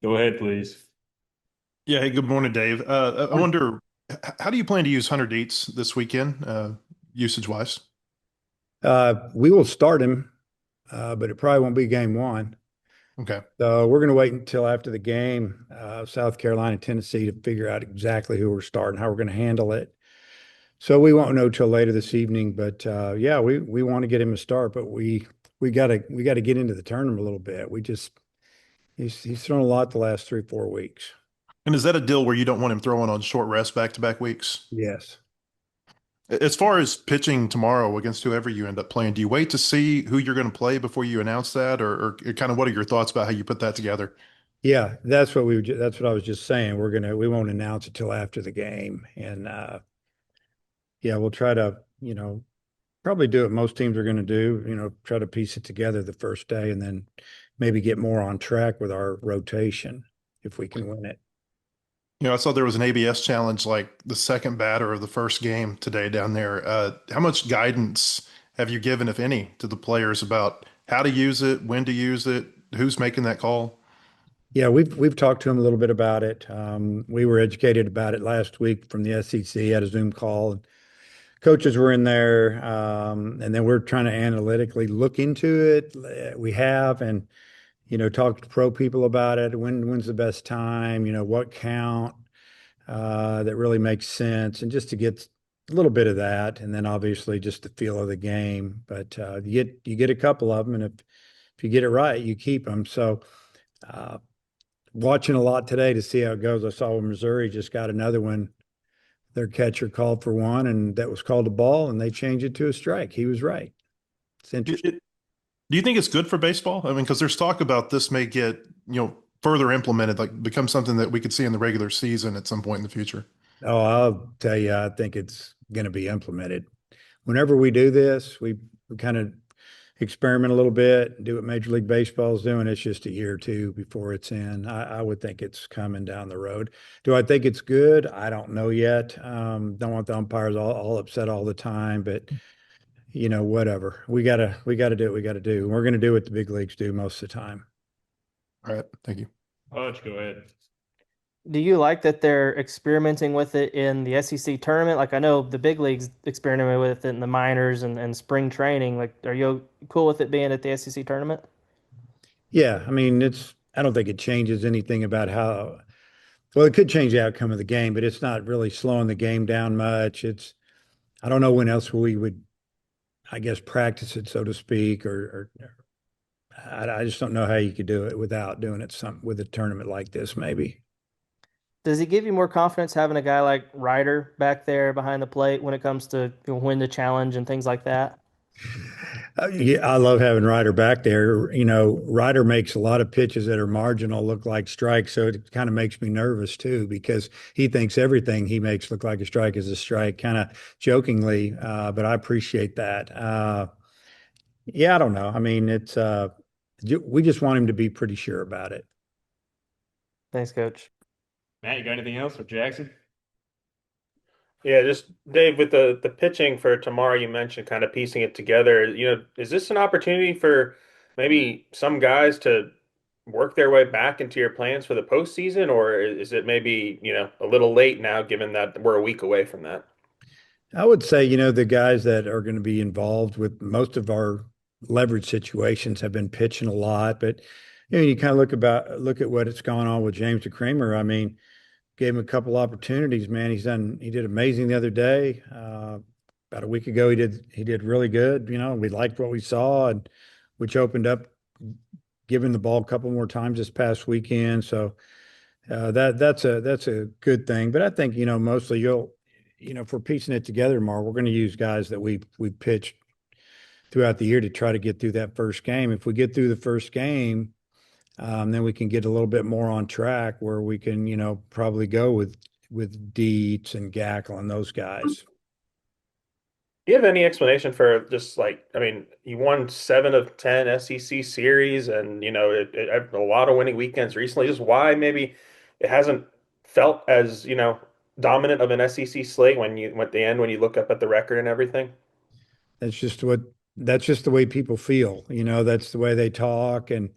Go ahead, please. Yeah. Hey, good morning, Dave. I wonder, how do you plan to use Hunter Dietz this weekend, usage wise? We will start him, but it probably won't be game one. Okay. So we're going to wait until after the game, South Carolina, Tennessee, to figure out exactly who we're starting, how we're going to handle it. So we won't know till later this evening. But yeah, we want to get him a start, but we gotta get into the tournament a little bit. He's thrown a lot the last 3 4 weeks. And is that a deal where you don't want him throwing on short rest back-to-back weeks? Yes. As far as pitching tomorrow against whoever you end up playing, do you wait to see who you're going to play before you announce that, or kind of what are your thoughts about how you put that together? Yeah, that's what I was just saying. We won't announce it till after the game. And yeah, we'll try to, probably do what most teams are going to do, try to piece it together the first day and then maybe get more on track with our rotation if we can win it. I saw there was an ABS challenge like the second batter of the first game today down there. How much guidance have you given, if any, to the players about how to use it, when to use it, who's making that call? Yeah, we've talked to them a little bit about it. We were educated about it last week from the SEC at a Zoom call. And coaches were in there, and then we're trying to analytically look into it. We have, and talk to pro people about it. When's the best time? What count that really makes sense, and just to get a little bit of that, and then obviously just the feel of the game. But you get a couple of them, and if you get it right, you keep them. So uh, watching a lot today to see how it goes. I saw Missouri just got another one. Their catcher called for one, and that was called a ball, and they changed it to a strike. He was right. It's Do interesting. do you think it's good for baseball? I mean, because there's talk about this may get, further implemented, like become something that we could see in the regular season at some point in the future. Oh, I'll tell you, I think it's going to be implemented. Whenever we do this, we kind of experiment a little bit, do what Major League Baseball is doing. It's just a year or two before it's in. I would think it's coming down the road. Do I think it's good? I don't know yet. Don't want the umpires all upset all the time, but whatever. We gotta do what we gotta do. We're gonna do what the big leagues do most of the time. All right. Thank you. Hodge, go ahead. Do you like that they're experimenting with it in the SEC tournament? Like I know the big leagues experimented with it in the minors and spring training. Like, are you cool with it being at the SEC tournament? Yeah, I mean, I don't think it changes anything about how, well, it could change the outcome of the game, but it's not really slowing the game down much. I don't know when else we would, I guess, practice it, so to speak, or I just don't know how you could do it without doing it with a tournament like this, maybe. Does it give you more confidence having a guy like Ryder back there behind the plate when it comes to win the challenge and things like that? Yeah, I love having Ryder back there. Ryder makes a lot of pitches that are marginal look like strikes, so it kind of makes me nervous too because he thinks everything he makes look like a strike is a strike, kind of jokingly. But I appreciate that. Yeah, I don't know. I mean, we just want him to be pretty sure about it. Thanks, Coach. Matt, you got anything else or Jackson? Yeah, just Dave, with the pitching for tomorrow, you mentioned kind of piecing it together. Is this an opportunity for maybe some guys to work their way back into your plans for the postseason, or is it maybe, a little late now, given that we're a week away from that? I would say, the guys that are going to be involved with most of our leverage situations have been pitching a lot, but you kind of look at what it's gone on with James DeCreamer. I mean, gave him a couple opportunities, man. He did amazing the other day. About a week ago, he did really good. We liked what we saw, and which opened up giving the ball a couple more times this past weekend. So that's a good thing. But I think mostly if we're piecing it together tomorrow, we're going to use guys that we pitched throughout the year to try to get through that first game. If we get through the first game, then we can get a little bit more on track where we can, probably go with Dietz and Gackle and those guys. Do you have any explanation for just like, I mean, you won 7 of 10 SEC series, and a lot of winning weekends recently. Just why maybe it hasn't felt as dominant of an SEC slate when you at the end when you look up at the record and everything. That's just what that's just the way people feel. That's the way they talk. And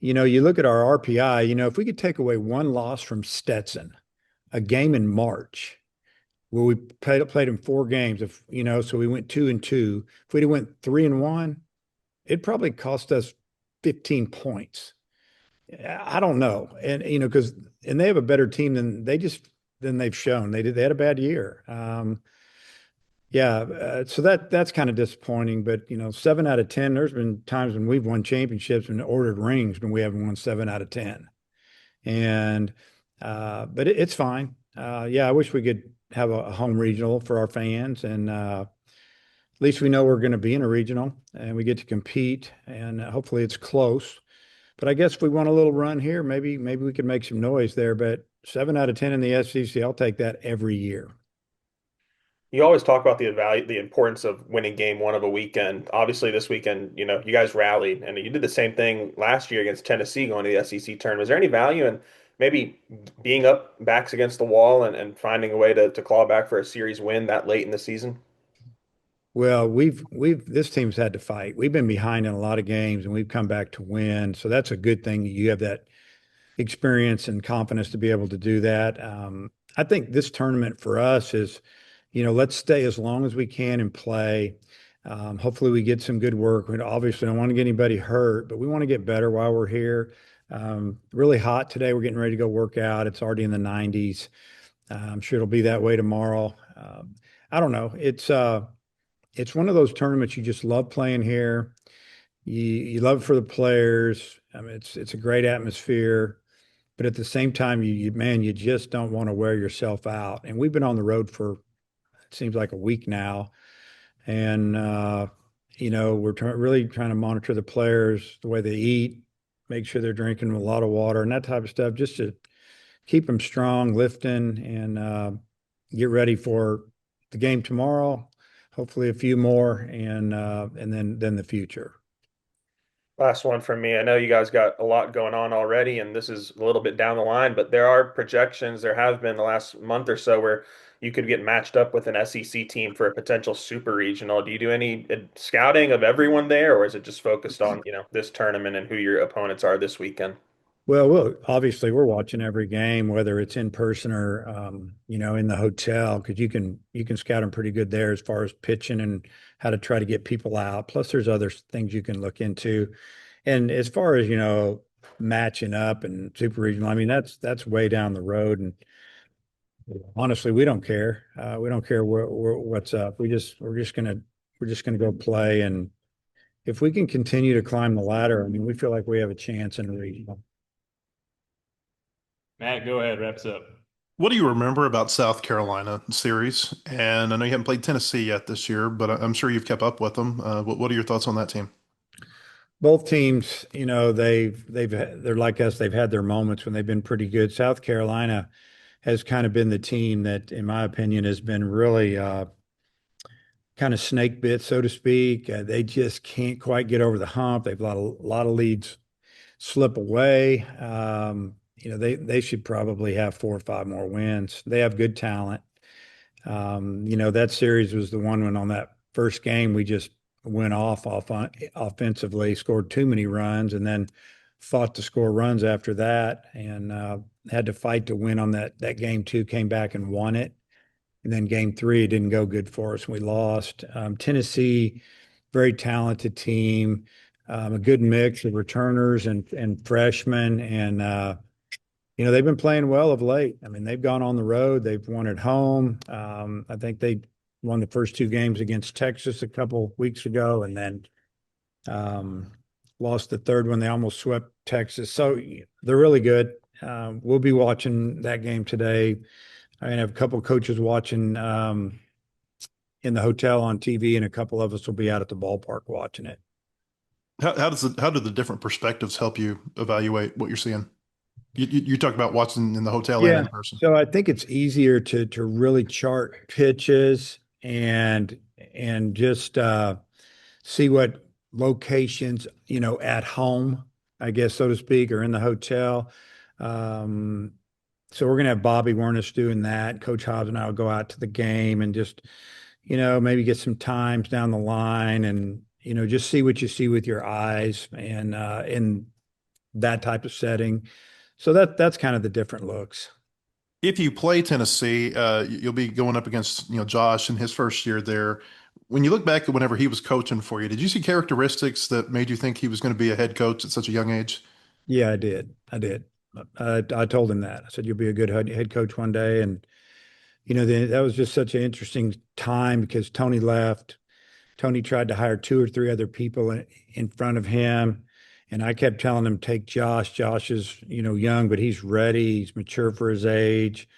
you look at our RPI, if we could take away one loss from Stetson, a game in March where we played in 4 games, so we went 2-2. If we'd have went 3-1, it probably cost us 15 points. I don't know. And, because, and they have a better team than they've shown. They had a bad year. Yeah. So that's kind of disappointing, but 7 out of 10, there's been times when we've won championships and ordered rings when we haven't won 7 out of 10. And, but it's fine. Yeah, I wish we could have a home regional for our fans, and at least we know we're going to be in a regional and we get to compete, and hopefully it's close. But I guess if we want a little run here, maybe we could make some noise there. But 7 out of 10 in the SEC, I'll take that every year. You always talk about the importance of winning game one of a weekend. Obviously, this weekend, you guys rallied, and you did the same thing last year against Tennessee going to the SEC tournament. Is there any value in maybe being up backs against the wall and finding a way to claw back for a series win that late in the season? Well, this team's had to fight. We've been behind in a lot of games and we've come back to win. So that's a good thing. You have that experience and confidence to be able to do that. I think this tournament for us is, let's stay as long as we can and play. Hopefully we get some good work. We obviously don't want to get anybody hurt, but we want to get better while we're here. Really hot today. We're getting ready to go work out. It's already in the 90s. I'm sure it'll be that way tomorrow. I don't know. It's one of those tournaments you just love playing here. You love it for the players. I mean, it's a great atmosphere, but at the same time, you just don't want to wear yourself out. And we've been on the road for, it seems like a week now, and we're really trying to monitor the players, the way they eat, make sure they're drinking a lot of water and that type of stuff, just to keep them strong, lifting, and get ready for the game tomorrow. Hopefully a few more, and then the future. Last one from me. I know you guys got a lot going on already, and this is a little bit down the line, but there are projections. There have been the last month or so where you could get matched up with an SEC team for a potential super regional. Do you do any scouting of everyone there, or is it just focused on, this tournament and who your opponents are this weekend? Well, obviously we're watching every game, whether it's in person or in the hotel, because you can scout them pretty good there as far as pitching and how to try to get people out. Plus, there's other things you can look into, and as far as matching up and super regional, I mean that's way down the road, and honestly, we don't care. We don't care what's up. We're just gonna go play, and if we can continue to climb the ladder, I mean, we feel like we have a chance in the regional. Matt, go ahead, wraps up. What do you remember about South Carolina series? And I know you haven't played Tennessee yet this year, but I'm sure you've kept up with them. What are your thoughts on that team? Both teams, they're like us. They've had their moments when they've been pretty good. South Carolina has kind of been the team that, in my opinion, has been really kind of snake bit, so to speak. They just can't quite get over the hump. They've let a lot of leads slip away. They should probably have 4 or 5 more wins. They have good talent. That series was the one when on that first game we just went off offensively, scored too many runs, and then fought to score runs after that, and had to fight to win on that game 2, came back and won it. And then game 3, it didn't go good for us. We lost. Tennessee, very talented team, a good mix of returners and freshmen, and they've been playing well of late. I mean, they've gone on the road. They've won at home. I think they won the first 2 games against Texas a couple weeks ago, and then lost the third one. They almost swept Texas. So they're really good. We'll be watching that game today. I have a couple of coaches watching in the hotel on TV, and a couple of us will be out at the ballpark watching it. How do the different perspectives help you evaluate what you're seeing? You talk about watching in the hotel and in person. So I think it's easier to really chart pitches and just see what locations, at home, I guess, so to speak, or in the hotel. So we're going to have Bobby Werniss doing that. Coach Hobbs and I will go out to the game and just, maybe get some times down the line and, just see what you see with your eyes. And that type of setting. So that's kind of the different looks. If you play Tennessee, you'll be going up against, Josh in his first year there. When you look back at whenever he was coaching for you, did you see characteristics that made you think he was going to be a head coach at such a young age? Yeah, I did. I did. I told him that. I said, you'll be a good head coach one day. And, that was just such an interesting time because Tony left. Tony tried to hire two or three other people in front of him. And I kept telling him, take Josh. Josh is, young, but he's ready. He's mature for his age.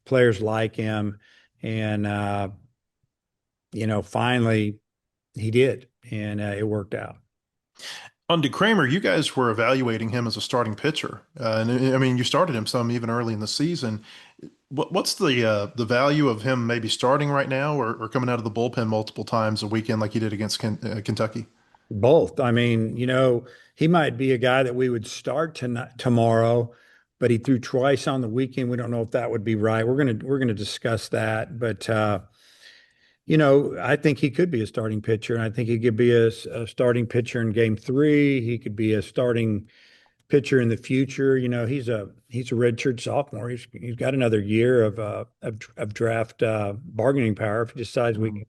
Players like him. And, finally he did. And it worked out. On DeCramer, you guys were evaluating him as a starting pitcher, and I mean, you started him some even early in the season. What's the value of him maybe starting right now, or coming out of the bullpen multiple times a weekend like he did against Kentucky? Both. I mean, he might be a guy that we would start tomorrow, but he threw twice on the weekend. We don't know if that would be right. We're gonna discuss that, but I think he could be a starting pitcher, and I think he could be a starting pitcher in Game 3. He could be a starting pitcher in the future. He's a redshirt sophomore. He's got another year of draft bargaining power if he decides we can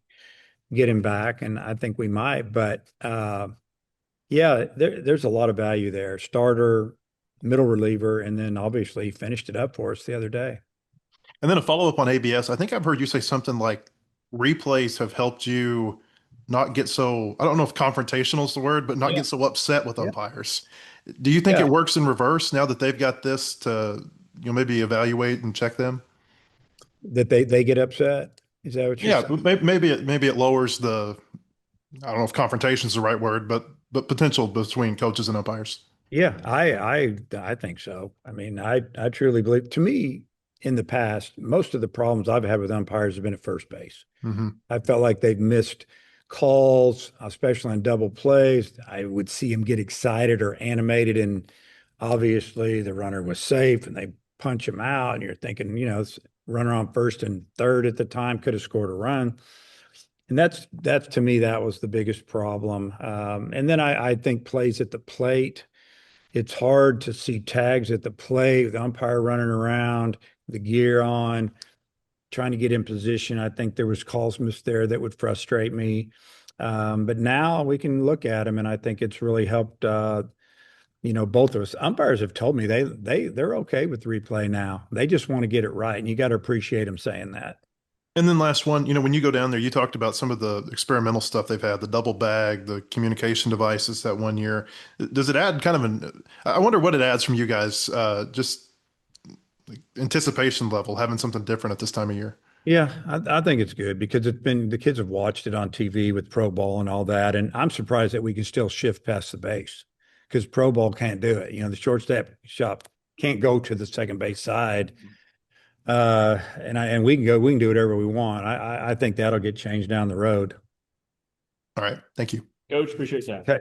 get him back, and I think we might. But yeah, there's a lot of value there. Starter, middle reliever, and then obviously he finished it up for us the other day. And then a follow up on ABS. I think I've heard you say something like replays have helped you not get so, I don't know if confrontational is the word, but not Yeah. get so upset with Yeah. umpires. Do you think Yeah. it works in reverse now that they've got this to, maybe evaluate and check them? That they get upset. Is that what you're Yeah, saying? maybe it lowers the, I don't know if confrontation is the right word, but potential between coaches and umpires. Yeah, I think so. I mean, I truly believe. To me, in the past, most of the problems I've had with umpires have been at first base. Hmm. I felt like they've missed calls, especially on double plays. I would see them get excited or animated, and obviously the runner was safe, and they punch him out, and you're thinking, runner on first and third at the time could have scored a run. And that's to me, that was the biggest problem. And then I think plays at the plate. It's hard to see tags at the plate, the umpire running around, the gear on, trying to get in position. I think there was calls missed there that would frustrate me. But now we can look at them, and I think it's really helped. Both of us. Umpires have told me they're okay with replay now. They just want to get it right, and you got to appreciate them saying that. And then last one, when you go down there, you talked about some of the experimental stuff they've had, the double bag, the communication devices that one year. Does it add kind of I wonder what it adds from you guys, just like anticipation level, having something different at this time of year? Yeah, I think it's good because the kids have watched it on TV with Pro Bowl and all that, and I'm surprised that we can still shift past the base because Pro Bowl can't do it. The shop can't go to the second base side. And we can do whatever we want. I think that'll get changed down the road. All right. Thank you. Coach, appreciate that. Okay.